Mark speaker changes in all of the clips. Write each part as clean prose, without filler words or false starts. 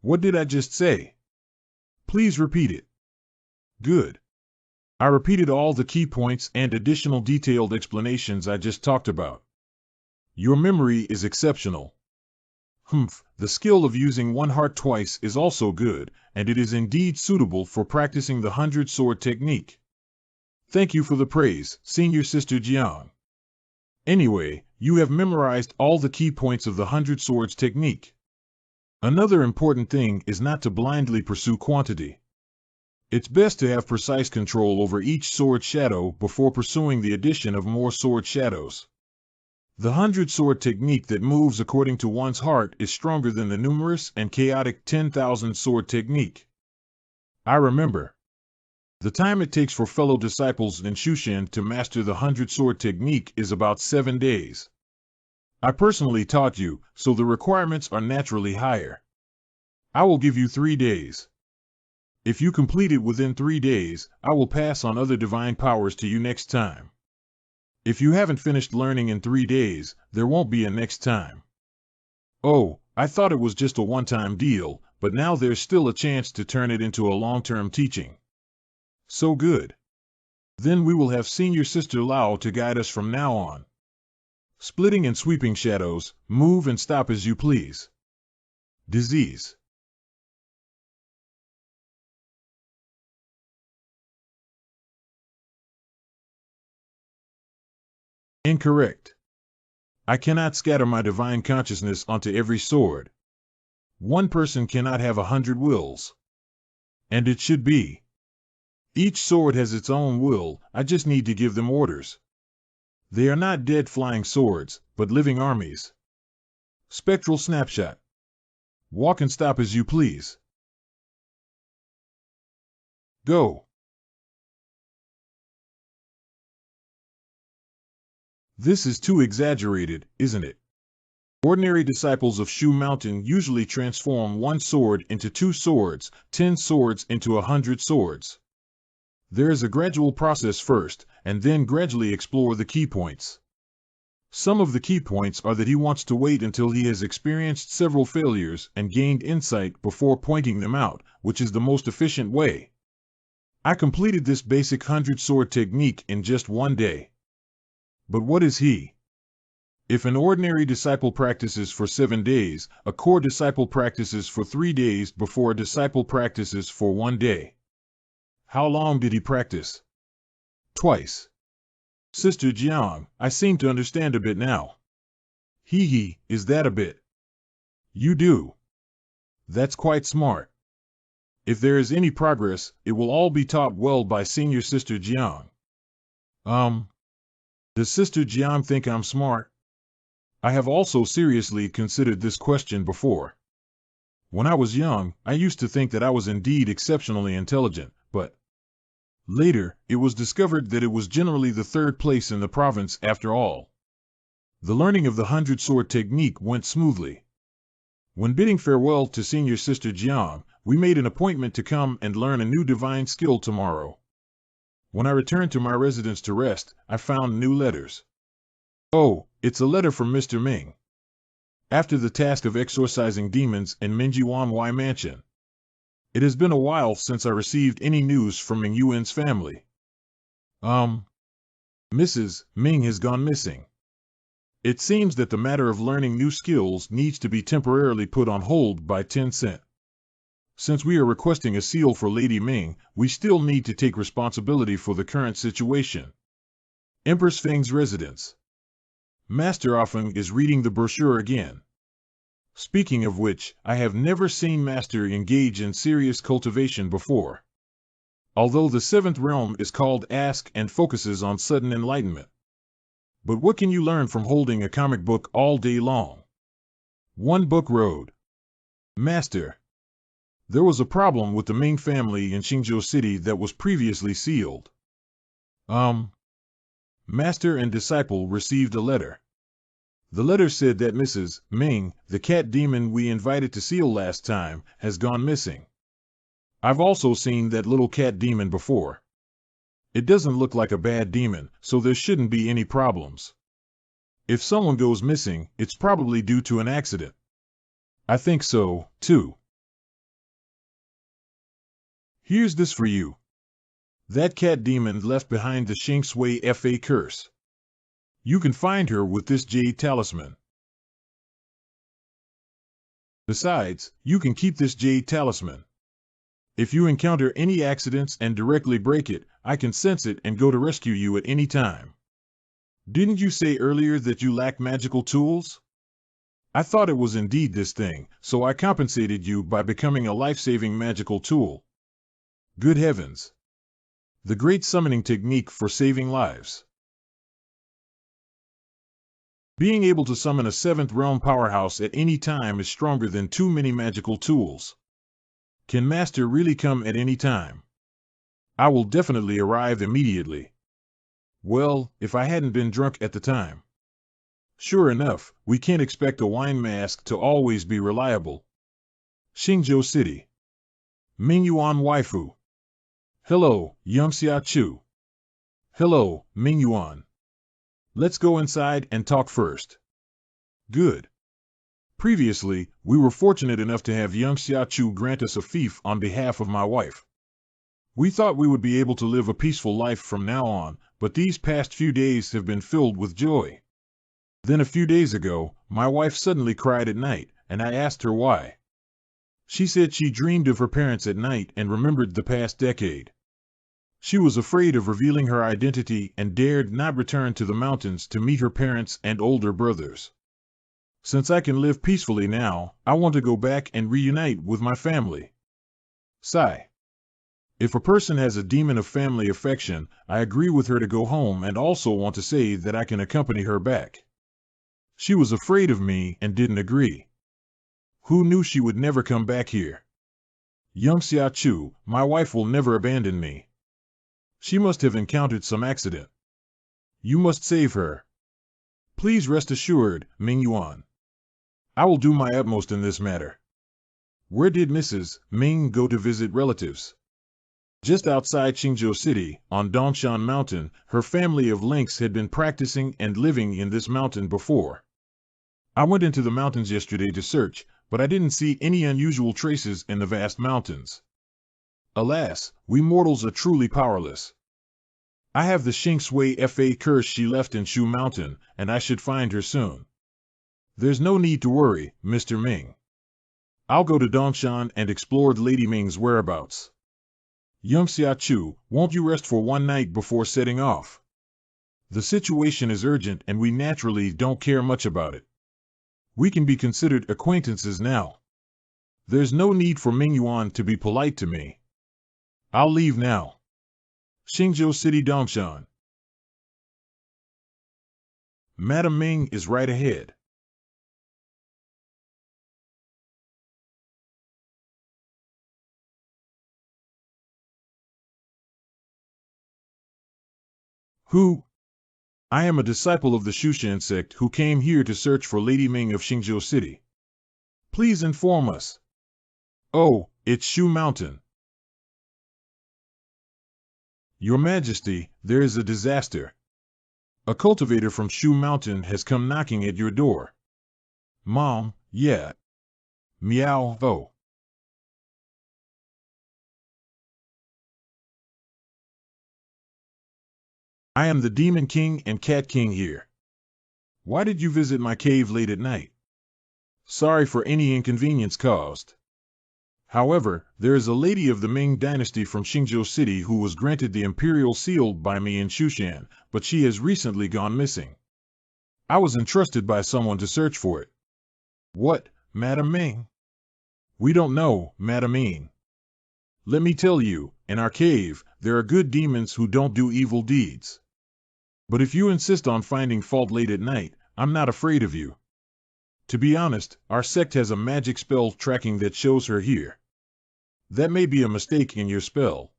Speaker 1: What did I just say? Please repeat it. Good. I repeated all the key points and additional detailed explanations I just talked about. Your memory is exceptional. The skill of using one heart twice is also good, and it is indeed suitable for practicing the 100-sword technique. Thank you for the praise, Senior Sister Jiang. Anyway, you have memorized all the key points of the 100 swords technique. Another important thing is not to blindly pursue quantity. It's best to have precise control over each sword shadow before pursuing the addition of more sword shadows. The 100-sword technique that moves according to one's heart is stronger than the numerous and chaotic 10,000-sword technique. I remember. The time it takes for fellow disciples in Shushan to master the 100-sword technique is about 7 days. I personally taught you, so the requirements are naturally higher. I will give you 3 days. If you complete it within 3 days, I will pass on other divine powers to you next time. If you haven't finished learning in 3 days, there won't be a next time. Oh, I thought it was just a one-time deal, but now there's still a chance to turn it into a long-term teaching. So good. Then we will have Senior Sister Lao to guide us from now on. Splitting and sweeping shadows, move and stop as you please. Disease. Incorrect. I cannot scatter my divine consciousness onto every sword. One person cannot have 100 wills. And it should be. Each sword has its own will, I just need to give them orders. They are not dead flying swords, but living armies. Spectral snapshot. Walk and stop as you please. Go. This is too exaggerated, isn't it? Ordinary disciples of Shu Mountain usually transform one sword into 2 swords, 10 swords into 100 swords. There is a gradual process first, and then gradually explore the key points. Some of the key points are that he wants to wait until he has experienced several failures and gained insight before pointing them out, which is the most efficient way. I completed this basic 100-sword technique in just 1 day. But what is he? If an ordinary disciple practices for 7 days, a core disciple practices for 3 days before a disciple practices for 1 day. How long did he practice? Twice. Sister Jiang, I seem to understand a bit now. Hee, is that a bit? You do. That's quite smart. If there is any progress, it will all be taught well by Senior Sister Jiang. Does Sister Jiang think I'm smart? I have also seriously considered this question before. When I was young, I used to think that I was indeed exceptionally intelligent, but later, it was discovered that it was generally the 3rd place in the province after all. The learning of the 100-sword technique went smoothly. When bidding farewell to Senior Sister Jiang, we made an appointment to come and learn a new divine skill tomorrow. When I returned to my residence to rest, I found new letters. Oh, it's a letter from Mr. Ming. After the task of exorcising demons in Minjiwanwai Mansion. It has been a while since I received any news from Ming Yuan's family. Mrs. Ming has gone missing. It seems that the matter of learning new skills needs to be temporarily put on hold by Tencent. Since we are requesting a seal for Lady Ming, we still need to take responsibility for the current situation. Empress Feng's residence. Master Afeng is reading the brochure again. Speaking of which, I have never seen Master engage in serious cultivation before. Although the 7th realm is called Ask and focuses on sudden enlightenment. But what can you learn from holding a comic book all day long? One book road. Master. There was a problem with the Ming family in Xingzhou City that was previously sealed. Master and disciple received a letter. The letter said that Mrs. Ming, the cat demon we invited to seal last time, has gone missing. I've also seen that little cat demon before. It doesn't look like a bad demon, so there shouldn't be any problems. If someone goes missing, it's probably due to an accident. I think so, too. Here's this for you. That cat demon left behind the Shing Sui Fa curse. You can find her with this jade talisman. Besides, you can keep this jade talisman. If you encounter any accidents and directly break it, I can sense it and go to rescue you at any time. Didn't you say earlier that you lack magical tools? I thought it was indeed this thing, so I compensated you by becoming a life-saving magical tool. Good heavens! The great summoning technique for saving lives. Being able to summon a 7th realm powerhouse at any time is stronger than too many magical tools. Can Master really come at any time? I will definitely arrive immediately. Well, if I hadn't been drunk at the time. Sure enough, we can't expect a wine mask to always be reliable. Xingzhou City. Mingyuan Waifu. Hello, Youngxia Chu. Hello, Mingyuan. Let's go inside and talk first. Good. Previously, we were fortunate enough to have Youngxia Chu grant us a fief on behalf of my wife. We thought we would be able to live a peaceful life from now on, but these past few days have been filled with joy. Then a few days ago, my wife suddenly cried at night, and I asked her why. She said she dreamed of her parents at night and remembered the past decade. She was afraid of revealing her identity and dared not return to the mountains to meet her parents and older brothers. Since I can live peacefully now, I want to go back and reunite with my family. Sigh. If a person has a demon of family affection, I agree with her to go home and also want to say that I can accompany her back. She was afraid of me and didn't agree. Who knew she would never come back here? Youngxia Chu, my wife will never abandon me. She must have encountered some accident. You must save her. Please rest assured, Mingyuan. I will do my utmost in this matter. Where did Mrs. Ming go to visit relatives? Just outside Xingzhou City, on Dongshan Mountain, her family of lynx had been practicing and living in this mountain before. I went into the mountains yesterday to search, but I didn't see any unusual traces in the vast mountains. Alas, we mortals are truly powerless. I have the Shing Sui Fa curse she left in Shu Mountain, and I should find her soon. There's no need to worry, Mr. Ming. I'll go to Dongshan and explore Lady Ming's whereabouts. Youngxia Chu, won't you rest for one night before setting off? The situation is urgent and we naturally don't care much about it. We can be considered acquaintances now. There's no need for Mingyuan to be polite to me. I'll leave now. Xingzhou City, Dongshan. Madam Ming is right ahead. Who? I am a disciple of the Shushan sect who came here to search for Lady Ming of Xingzhou City. Please inform us. Oh, it's Shu Mountain. Your Majesty, there is a disaster. A cultivator from Shu Mountain has come knocking at your door. Mom, yeah. Meow, oh. I am the Demon King and Cat King here. Why did you visit my cave late at night? Sorry for any inconvenience caused. However, there is a lady of the Ming dynasty from Xingzhou City who was granted the imperial seal by me in Shushan, but she has recently gone missing. I was entrusted by someone to search for it. What, Madam Ming? We don't know, Madam Ming. Let me tell you, in our cave, there are good demons who don't do evil deeds. But if you insist on finding fault late at night, I'm not afraid of you. To be honest, our sect has a magic spell tracking that shows her here. That may be a mistake in your spell.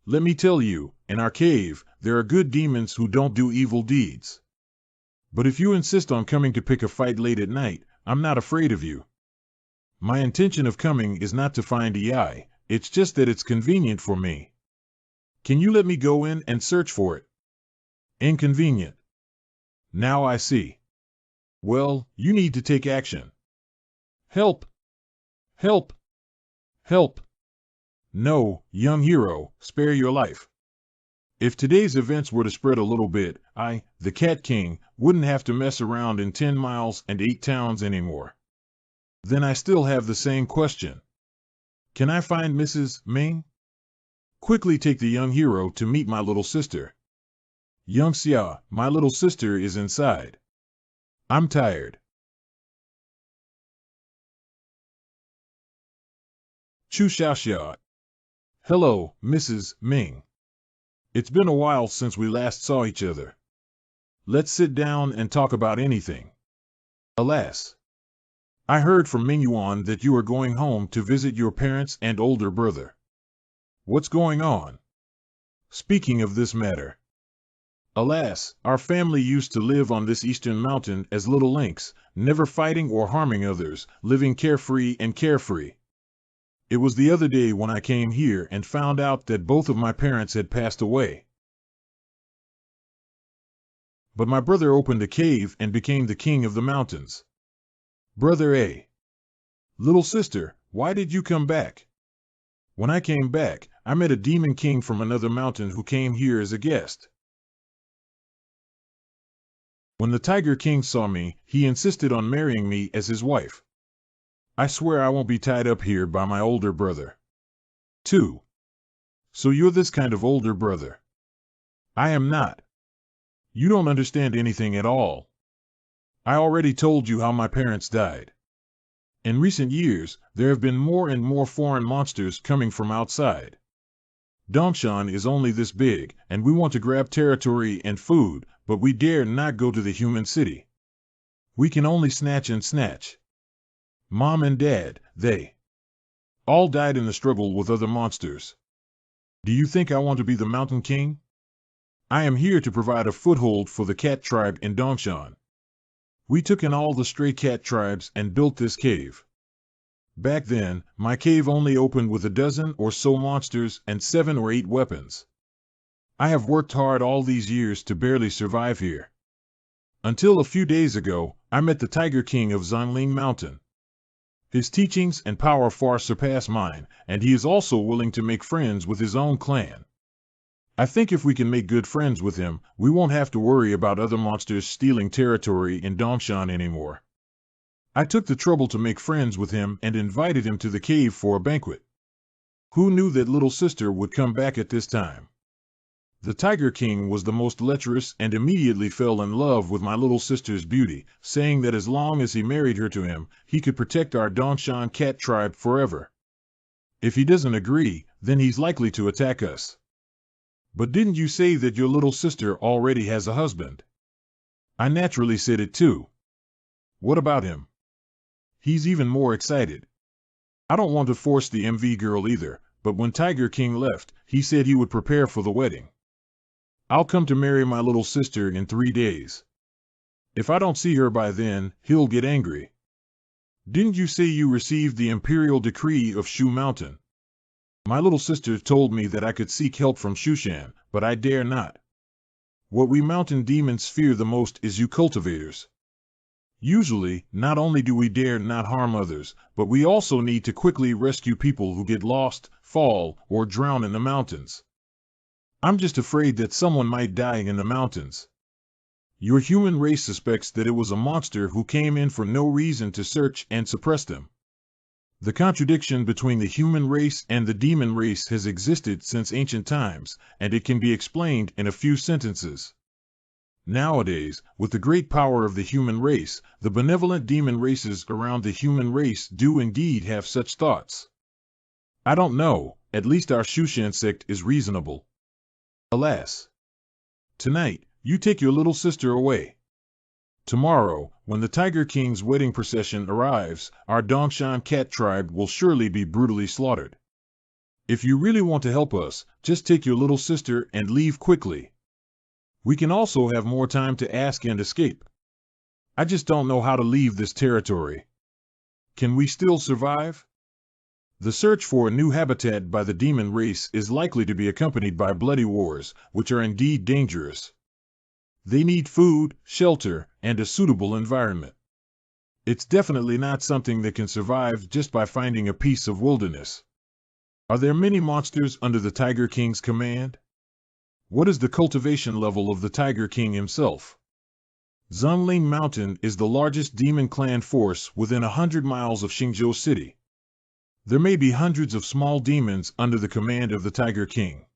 Speaker 1: Let me tell you, in our cave, there are good demons who don't do evil deeds. But if you insist on coming to pick a fight late at night, I'm not afraid of you. My intention of coming is not to find Ei, it's just that it's convenient for me. Can you let me go in and search for it? Inconvenient. Now I see. Well, you need to take action. Help! Help! Help! No, young hero, spare your life. If today's events were to spread a little bit, I, the Cat King, wouldn't have to mess around in 10 miles and 8 towns anymore. Then I still have the same question. Can I find Mrs. Ming? Quickly take the young hero to meet my little sister. Young Xia, my little sister is inside. I'm tired. Chu Xiaoxia. Hello, Mrs. Ming. It's been a while since we last saw each other. Let's sit down and talk about anything. Alas. I heard from Mingyuan that you are going home to visit your parents and older brother. What's going on? Speaking of this matter. Alas, our family used to live on this eastern mountain as little lynx, never fighting or harming others, living carefree and carefree. It was the other day when I came here and found out that both of my parents had passed away. But my brother opened a cave and became the king of the mountains. Brother A. Little sister, why did you come back? When I came back, I met a demon king from another mountain who came here as a guest. When the Tiger King saw me, he insisted on marrying me as his wife. I swear I won't be tied up here by my older brother. 2. So you're this kind of older brother. I am not. You don't understand anything at all. I already told you how my parents died. In recent years, there have been more and more foreign monsters coming from outside. Dongshan is only this big, and we want to grab territory and food, but we dare not go to the human city. We can only snatch and snatch. Mom and Dad, they all died in the struggle with other monsters. Do you think I want to be the Mountain King? I am here to provide a foothold for the cat tribe in Dongshan. We took in all the stray cat tribes and built this cave. Back then, my cave only opened with a dozen or so monsters and 7 or 8 weapons. I have worked hard all these years to barely survive here. Until a few days ago, I met the Tiger King of Zhangling Mountain. His teachings and power far surpass mine, and he is also willing to make friends with his own clan. I think if we can make good friends with him, we won't have to worry about other monsters stealing territory in Dongshan anymore. I took the trouble to make friends with him and invited him to the cave for a banquet. Who knew that little sister would come back at this time? The Tiger King was the most lecherous and immediately fell in love with my little sister's beauty, saying that as long as he married her to him, he could protect our Dongshan cat tribe forever. If he doesn't agree, then he's likely to attack us. But didn't you say that your little sister already has a husband? I naturally said it too. What about him? He's even more excited. I don't want to force the MV girl either, but when Tiger King left, he said he would prepare for the wedding. I'll come to marry my little sister in 3 days. If I don't see her by then, he'll get angry. Didn't you say you received the imperial decree of Shu Mountain? My little sister told me that I could seek help from Shushan, but I dare not. What we mountain demons fear the most is you cultivators. Usually, not only do we dare not harm others, but we also need to quickly rescue people who get lost, fall, or drown in the mountains. I'm just afraid that someone might die in the mountains. Your human race suspects that it was a monster who came in for no reason to search and suppress them. The contradiction between the human race and the demon race has existed since ancient times, and it can be explained in a few sentences. Nowadays, with the great power of the human race, the benevolent demon races around the human race do indeed have such thoughts. I don't know, at least our Shushan sect is reasonable. Alas. Tonight, you take your little sister away. Tomorrow, when the Tiger King's wedding procession arrives, our Dongshan cat tribe will surely be brutally slaughtered. If you really want to help us, just take your little sister and leave quickly. We can also have more time to ask and escape. I just don't know how to leave this territory. Can we still survive? The search for a new habitat by the demon race is likely to be accompanied by bloody wars, which are indeed dangerous. They need food, shelter, and a suitable environment. It's definitely not something that can survive just by finding a piece of wilderness. Are there many monsters under the Tiger King's command? What is the cultivation level of the Tiger King himself? Zunling Mountain is the largest demon clan force within 100 miles of Xingzhou City. There may be hundreds of small demons under the command of the Tiger King.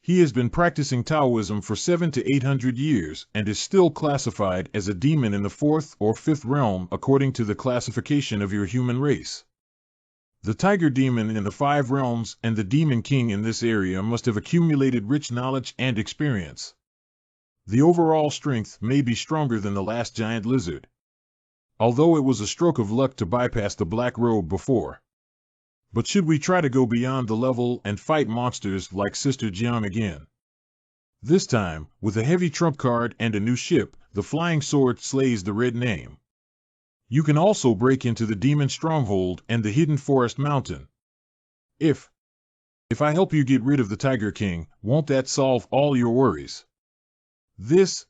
Speaker 1: He has been practicing Taoism for 700 to 800 years and is still classified as a demon in the 4th or 5th realm according to the classification of your human race. The tiger demon in the 5 realms and the demon king in this area must have accumulated rich knowledge and experience. The overall strength may be stronger than the last giant lizard, although it was a stroke of luck to bypass the black robe before. But should we try to go beyond the level and fight monsters like Sister Jiang again? This time, with a heavy trump card and a new ship, the flying sword slays the red name. You can also break into the demon stronghold and the hidden forest mountain. If I help you get rid of the Tiger King, won't that solve all your worries? This